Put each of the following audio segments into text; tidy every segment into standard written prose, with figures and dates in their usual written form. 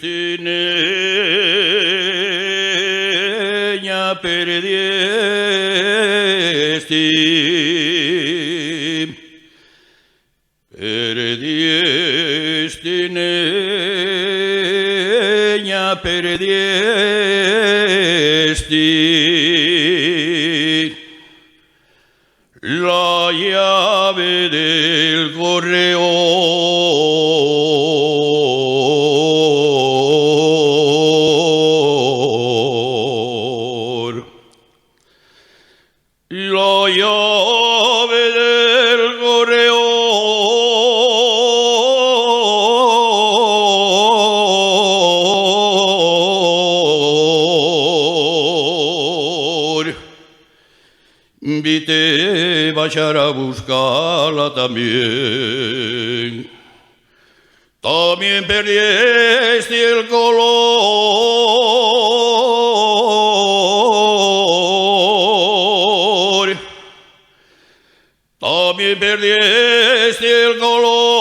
niña perdiesti, niña perdiesti, la llave del correo. La llave del corredor. Vite baixar a buscarla también. También perdiste el color. También perdiste el color.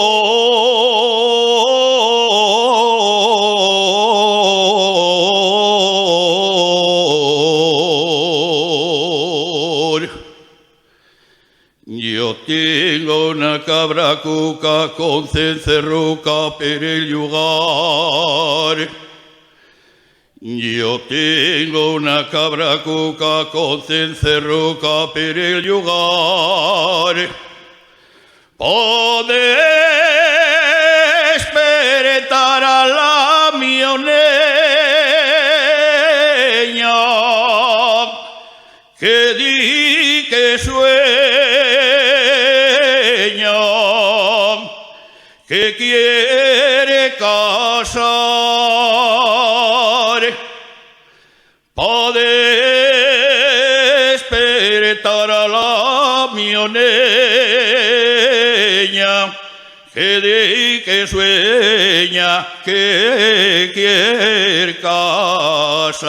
Yo tengo una cabra cuca con cencerruca per el lugar. Yo tengo una cabra cuca con cencerruca per el lugar. Podés despertar a la mioneña que di que sueña, que quiere casar. Podés despertar a la mioneña que di que sueña, que quiere casar.